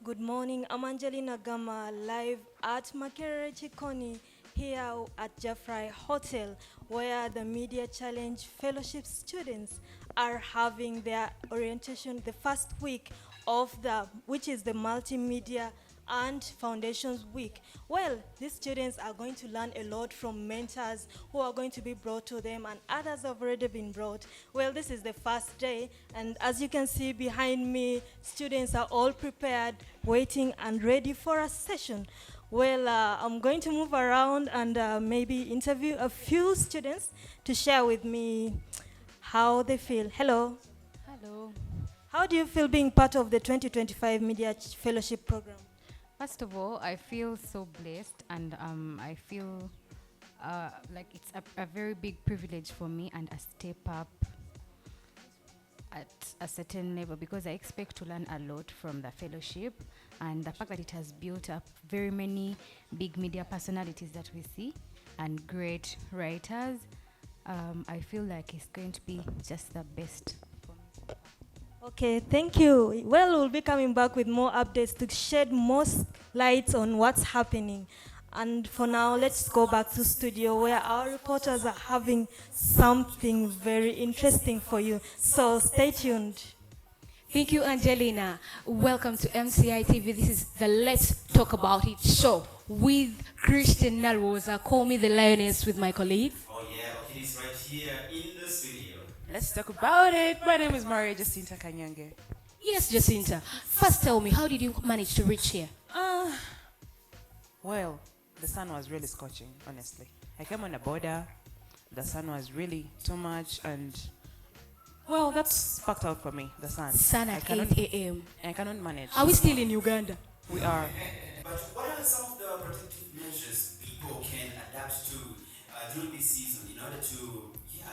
Good morning, I'm Angelina Gama, live at Makerere Chikoni here at Jeffrey Hotel, where the Media Challenge Fellowship students are having their orientation the first week of which is the Multimedia and Foundations Week. Well, these students are going to learn a lot from mentors who are going to be brought to them, and others have already been brought. Well, this is the first day, and as you can see behind me, students are all prepared, waiting and ready for a session. Well, I'm going to move around and maybe interview a few students to share with me how they feel. Hello. Hello. How do you feel being part of the 2025 Media Fellowship Program? First of all, I feel so blessed, and I feel like it's a very big privilege for me and a step up at a certain level, because I expect to learn a lot from the fellowship, and the fact that it has built up very many big media personalities that we see and great writers. I feel like it's going to be just the best for me. Okay, thank you. Well, we'll be coming back with more updates to shed more lights on what's happening. And for now, let's go back to studio where our reporters are having something very interesting for you. So stay tuned. Thank you, Angelina. Welcome to MCI TV. This is the Let's Talk About It show with Christian Nalwoza. Call me the Lioness with my colleague. Oh yeah, okay, he's right here in the studio. Let's talk about it. My name is Maria Jacinta Kanyange. Yes, Jacinta. First tell me, how did you manage to reach here? Well, the sun was really scorching, honestly. I came on the border. The sun was really too much, and well, that's packed out for me, the sun. Sun at 8 a.m. I cannot manage. Are we still in Uganda? We are. But what are some of the protective measures people can adapt to during this season in order to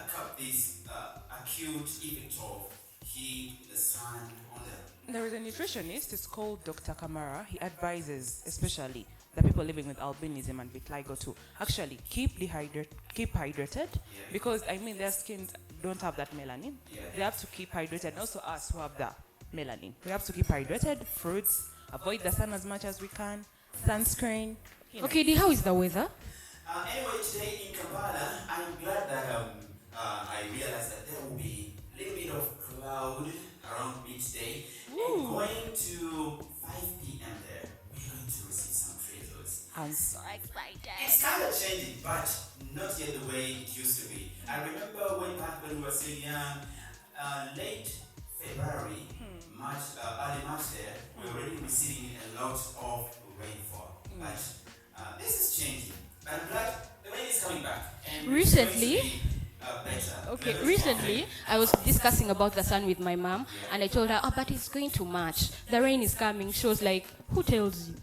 curb this acute effect of heat, the sun on them? There is a nutritionist. It's called Dr. Kamara. He advises, especially the people living with albinism and vitiligo, to actually keep hydrated, because I mean their skins don't have that melanin. They have to keep hydrated, and also us who have the melanin. We have to keep hydrated, fruits, avoid the sun as much as we can, sunscreen. Okay, Dee, how is the weather? Anyway, today in Kampala, I'm glad that I realized that there will be a little bit of cloud around midday. And going to 5 p.m. there, we're going to receive some treasures. I'm so excited. It's kind of changing, but not yet the way it used to be. I remember back when we were still young, late February, early March there, we were already receiving a lot of rainfall. But this is changing. But I'm glad the rain is coming back. And Recently, it's going to be better. Okay, recently I was discussing about the sun with my mom, and I told her, oh, but it's going to March. The rain is coming. She was like, who tells you?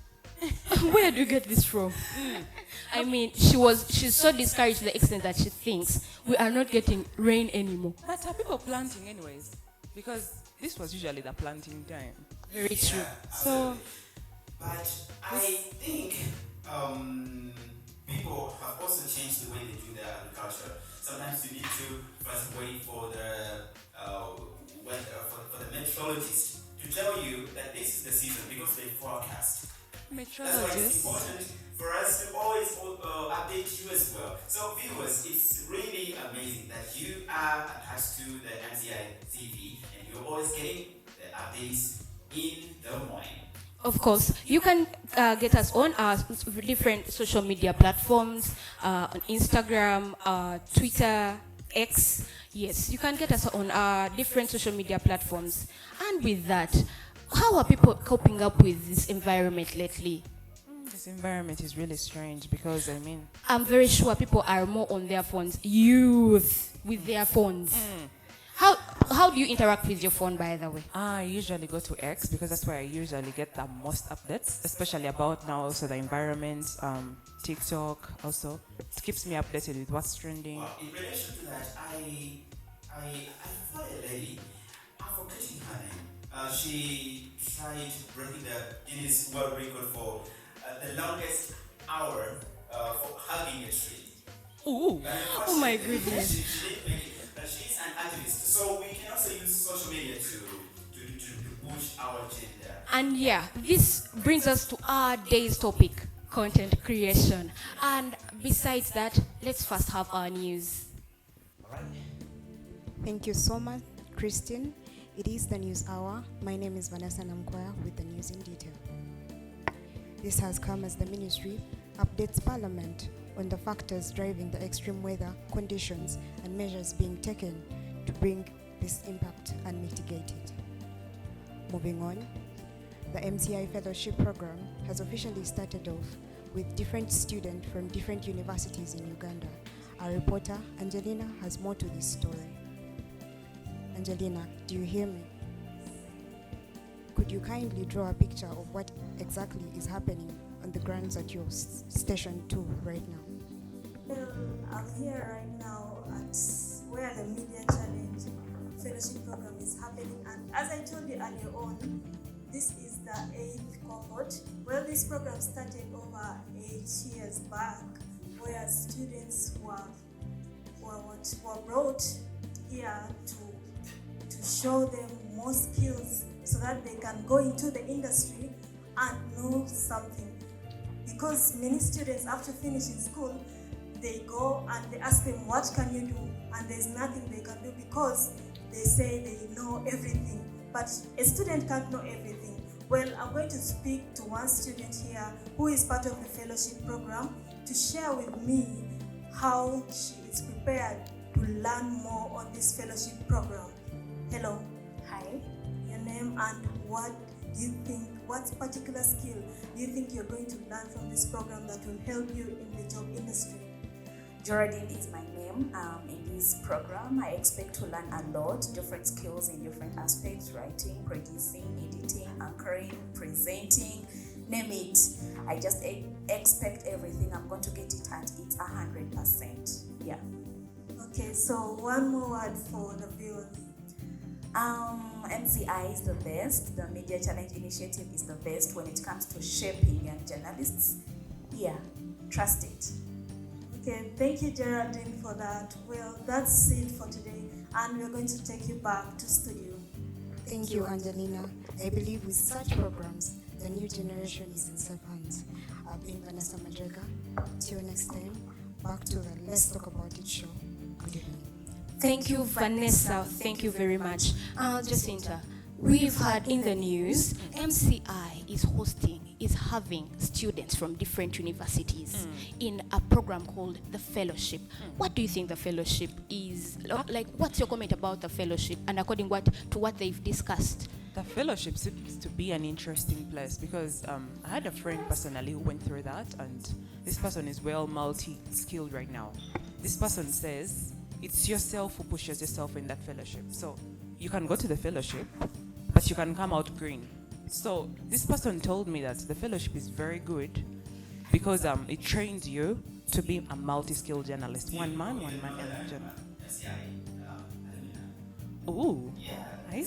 Where do you get this from? I mean, she's so discouraged to the extent that she thinks we are not getting rain anymore. But are people planting anyways? Because this was usually the planting time. Very true. So, but I think people have also changed the way they do their agriculture. Sometimes you need to first wait for the meteorologist to tell you that this is the season, because they forecast. That's why it's important for us to always update you as well. So viewers, it's really amazing that you are attached to the MCI TV and you're always getting the updates in the morning. Of course, you can get us on our different social media platforms, on Instagram, Twitter, X. Yes, you can get us on our different social media platforms. And with that, how are people coping up with this environment lately? This environment is really strange, because I mean, I'm very sure people are more on their phones. Youth with their phones. How do you interact with your phone, by the way? I usually go to X, because that's where I usually get the most updates, especially about now also the environment. TikTok also, it keeps me updated with what's trending. Well, in relation to that, I follow a lady. I'm forgetting her name. She tried breaking the Guinness World Record for the longest hour for hugging a tree. Ooh. Oh my goodness. She didn't make it. But she's an activist. push our agenda. And yeah, this brings us to our day's topic, content creation. And besides that, let's first have our news. Thank you so much, Christine. It is the news hour. My name is Vanessa Namkwaya with the news in detail. This has come as the ministry updates Parliament on the factors driving the extreme weather conditions and measures being taken to bring this impact and mitigate it. Moving on, the MCI Fellowship Program has officially started off with different students from different universities in Uganda. Our reporter, Angelina, has more to this story. Angelina, do you hear me? Could you kindly draw a picture of what exactly is happening on the grounds at your station 2 right now? Well, I'm here right now at where the Media Challenge Fellowship Program is happening, and as I told you earlier on, this is the 8th cohort. Well, this program started over 8 years back, where students were brought here to show them more skills so that they can go into the industry and know something. Because many students, after finishing school, they go and they ask them, what can you do? And there's nothing they can do because they say they know everything. But a student can't know everything. Well, I'm going to speak to one student here who is part of the fellowship program to share with me how she is prepared to learn more on this fellowship program. Hello. Hi. Your name and what do you think, what particular skill do you think you're going to learn from this program that will help you in the job industry? Geraldine is my name. In this program, I expect to learn a lot, different skills in different aspects, writing, producing, editing, anchoring, presenting, name it. I just expect everything. I'm going to get it at its 100%. Yeah. Okay, so one more word for the viewers. MCI is the best. The Media Challenge Initiative is the best when it comes to shaping young journalists. Yeah, trust it. Okay, thank you, Geraldine, for that. Well, that's it for today, and we're going to take you back to studio. Thank you, Angelina. I believe with such programs, the new generation is in safe hands. I've been Vanessa Majega. Till next time, back to the Let's Talk About It show. Good evening. Thank you, Vanessa. Thank you very much. Jacinta, we've heard in the news, MCI is having students from different universities in a program called the Fellowship. What do you think the Fellowship is? Like, what's your comment about the Fellowship and according to what they've discussed? The fellowship seems to be an interesting place because I had a friend personally who went through that, and this person is well multi-skilled right now. This person says it's yourself who pushes yourself in that fellowship. So you can go to the fellowship, but you can come out green. So this person told me that the fellowship is very good because it trains you to be a multi-skilled journalist. One man and journalist. Ooh.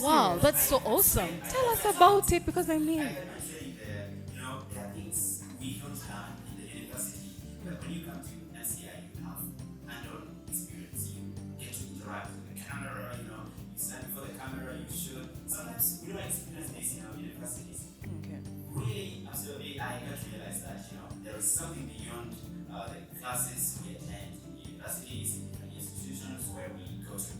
Wow, that's so awesome. Tell us about it because I mean. There are things we don't learn in the university, but when you come to NCI, you have hands-on experience. You get to interact with the camera, you stand before the camera, you shoot. Sometimes we don't experience this in our universities. Okay. Really, absolutely, I got to realize that, there is something beyond the classes we attend in universities, in different institutions where we go to.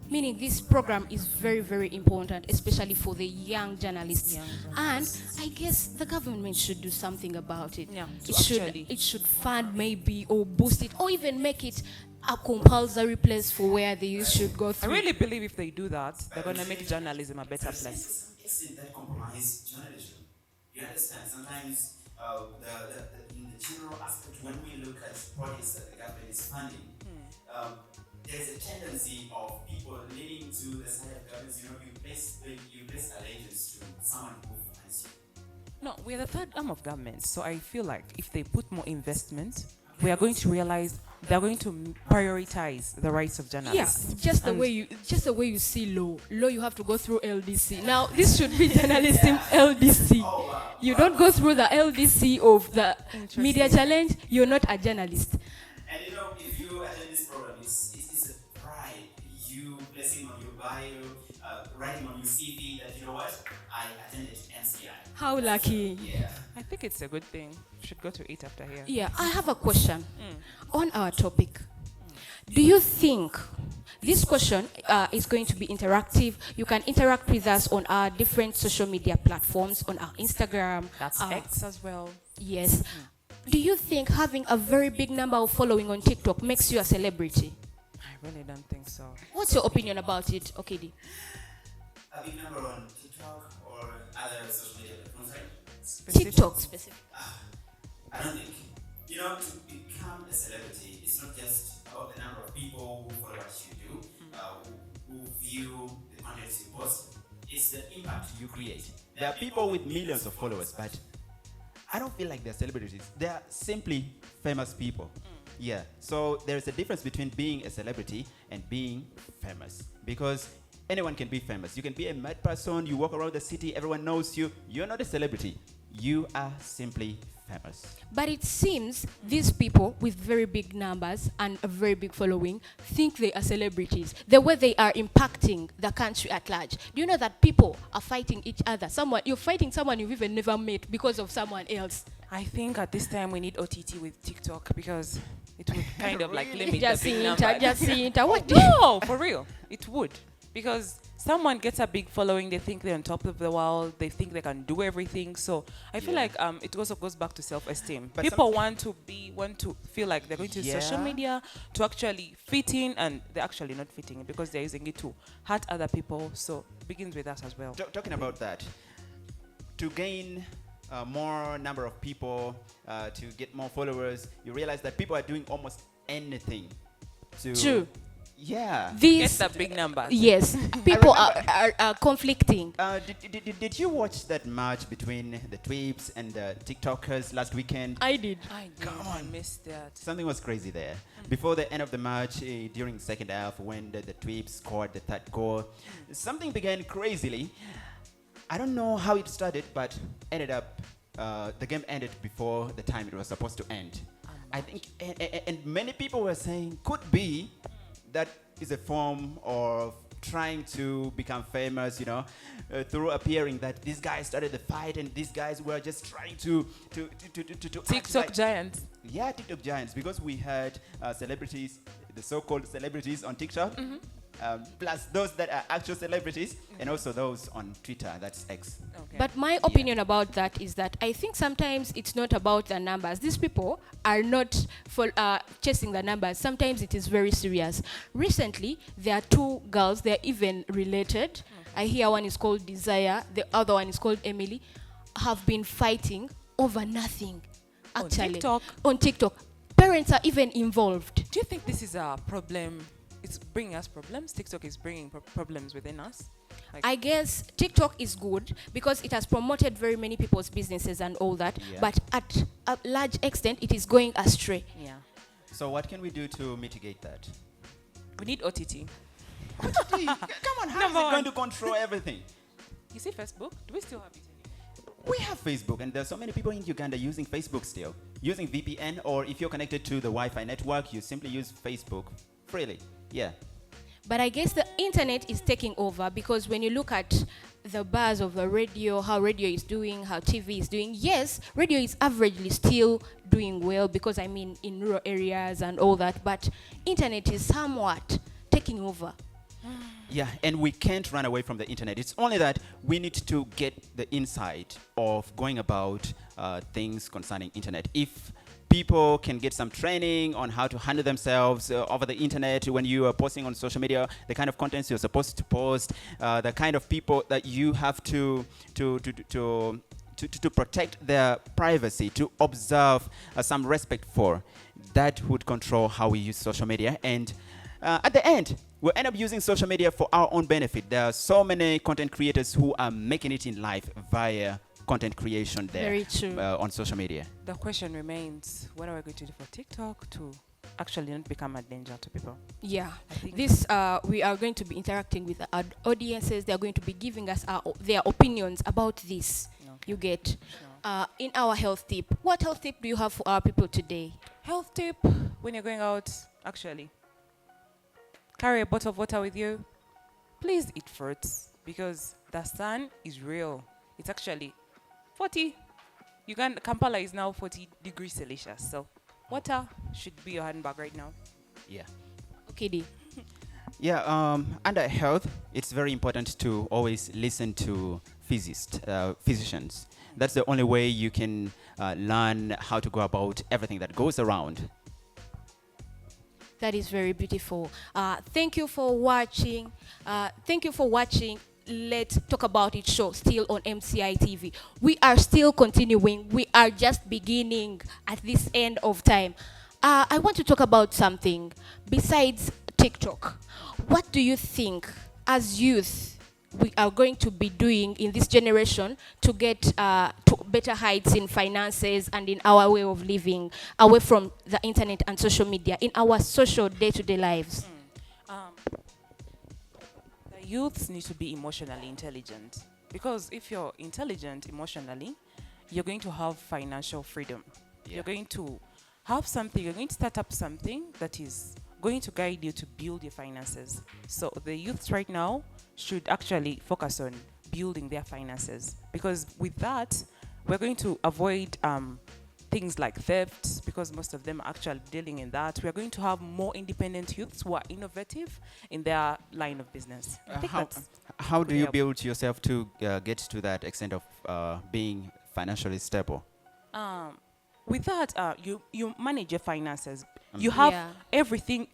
Meaning this program is very, very important, especially for the young journalists. And I guess the government should do something about it. Yeah, It should fund maybe or boost it or even make it a compulsory place for where the youth should go I through. really believe if they do that, they're going to make journalism a better place. Isn't that compromise journalism? You understand? Sometimes in the general aspect, when we look at projects that the government is funding, there's a tendency of people leaning to the side of governments. You place allegiance to someone who funds you. No, we're the third arm of government, so I feel like if they put more investment, we are going to realize they're going to prioritize the rights of journalists. Yeah, just the way you see law. Law, you have to go through LDC. Now, this should be journalism LDC. You don't go through the LDC of the Media Challenge, you're not a journalist. And if you attend this program, it's a pride. You blessing using on your bio, writing on your CV that, you know what, I attended NCI. How lucky. Yeah. I think it's a good thing. We should go to eat after here. Yeah, I have a question on our topic. Do you think this question is going to be interactive? You can interact with us on our different social media platforms, on our Instagram. That's X as well. Yes. Do you think having a very big number of following on TikTok makes you a celebrity? I really don't think so. What's your opinion about it, Okidi? A big number on TikTok or other social media platforms, right? TikTok specific. I don't think. You know, to become a celebrity, it's not just about the number of people who follow what you do, who view the content you post. It's the impact you create. There are people with millions of followers, but I don't feel like they're celebrities. They're simply famous people. Yeah. So there's a difference between being a celebrity and being famous. Because anyone can be famous. You can be a mad person, you walk around the city, everyone knows you. You're not a celebrity. You are simply famous. But it seems these people with very big numbers and a very big following think they are celebrities. The way they are impacting the country at large. Do you know that people are fighting each other? You're fighting someone you've even never met because of someone else. I think at this time we need OTT with TikTok because it would kind of like limit the big Jacinta, number. Jacinta, what? No, for real. It would. Because someone gets a big following, they think they're on top of the world, they think they can do everything. So I feel like it also goes back to self-esteem. But people want to feel like they're going to use social media to actually fit in, and they're actually not fitting in because they're using it to hurt other people. So it begins with us as well. Talking about that, to gain more number of people, to get more followers, you realize that people are doing almost anything to... True. Yeah. These, Get the big numbers. yes, people are conflicting. Did you watch that match between the Tweeps and the TikTokers last weekend? I did. Come on. I missed that. Something was crazy there. Before the end of the match, during the second half, when the Tweeps scored the third goal, something began crazily. I don't know how it started, but ended up, the game ended before the time it was supposed to end. I think, and many people were saying, could be that is a form of trying to become famous, you know, through appearing that these guys started the fight and these guys were just trying to TikTok giants. Yeah, TikTok giants, because we had celebrities, the so-called celebrities on TikTok, plus those that are actual celebrities, and also those on Twitter, that's X. Okay. But my opinion about that is that I think sometimes it's not about the numbers. These people are not chasing the numbers. Sometimes it is very serious. Recently, there are two girls, they're even related. I hear one is called Desire, the other one is called Emily, have been fighting over nothing. Actually, on TikTok. Parents are even involved. Do you think this is a problem? It's bringing us problems. TikTok is bringing problems within us. Like, I guess TikTok is good because it has promoted very many people's businesses and all that. Yeah. But at a large extent, it is going astray. yeah, So what can we do to mitigate that? we need OTT. Come on, how is it going to control everything? You see Facebook? Do we still have it anymore? We have Facebook, and there's so many people in Uganda using Facebook still. Using VPN, or if you're connected to the Wi-Fi network, you simply use Facebook freely. Yeah. But I guess the internet is taking over because when you look at the buzz of the radio, how radio is doing, how TV is doing, yes, radio is averagely still doing well because I mean in rural areas and all that, but internet is somewhat taking over. Yeah, and we can't run away from the internet. It's only that we need to get the insight of going about things concerning internet. If people can get some training on how to handle themselves over the internet when you are posting on social media, the kind of contents you're supposed to post, the kind of people that you have to protect their privacy, to observe some respect for, that would control how we use social media. And at the end, we'll end up using social media for our own benefit. There are so many content creators who are making it in life via content creation there. Very true. On social media. The question remains, what are we going to do for TikTok to actually not become a danger to people? Yeah, I think this we are going to be interacting with our audiences. They are going to be giving us their opinions about this. Okay. You get Sure. in our health tip. What health tip do you have for our people today? Health tip, when you're going out, actually, carry a bottle of water with you. please eat fruits because the sun is real. It's actually 40. Kampala is now 40 degrees Celsius. So water should be your handbag right now. Yeah. Okay, D. Yeah, under health, it's very important to always listen to physicians. That's the only way you can learn how to go about everything that goes around. That is very beautiful. Thank you for watching. Thank you for watching. Let's Talk About It show, still on MCI TV. We are still continuing. We are just beginning at this end of time. I want to talk about something besides TikTok. What do you think as youth we are going to be doing in this generation to get to better heights in finances and in our way of living, away from the internet and social media, in our social day-to-day lives? The youths need to be emotionally intelligent because if you're intelligent emotionally, you're going to have financial freedom. Yeah. You're going to have something, you're going to start up something that is going to guide you to build your finances. So the youths right now should actually focus on building their finances because with that, we're going to avoid things like theft because most of them are actually dealing in that. We're going to have more independent youths who are innovative in their line of business. I think How do you help. build yourself to get to that extent of being financially stable? With that, you manage your finances. You have Yeah. everything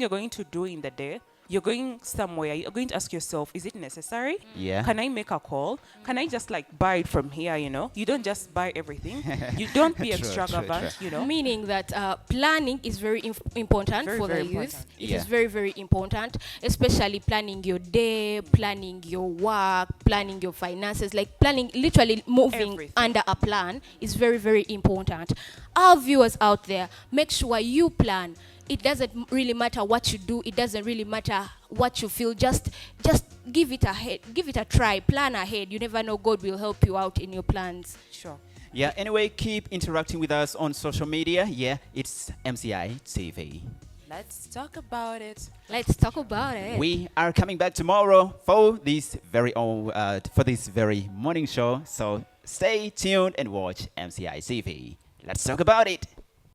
you're going to do in the day. You're going somewhere. You're going to ask yourself, is it necessary? Yeah. Can I make a call? Can I just like buy it from here? You don't just buy everything. You don't be True, extravagant. true. Meaning that planning is very important Very, for very the youth. important. It Yeah. is very, very important, especially planning your day, planning your work, planning your finances, like planning, literally moving Everything. under a plan is very, very important. Our viewers out there, make sure you plan. It doesn't really matter what you do. It doesn't really matter what you feel. Just give it a try. Plan ahead. You never know. God will help you out in your plans. Sure. Yeah, anyway, keep interacting with us on social media. Yeah, it's MCI TV. Let's talk about it. Let's talk about it. We are coming back tomorrow for this very morning show. So stay tuned and watch MCI TV. Let's talk about it.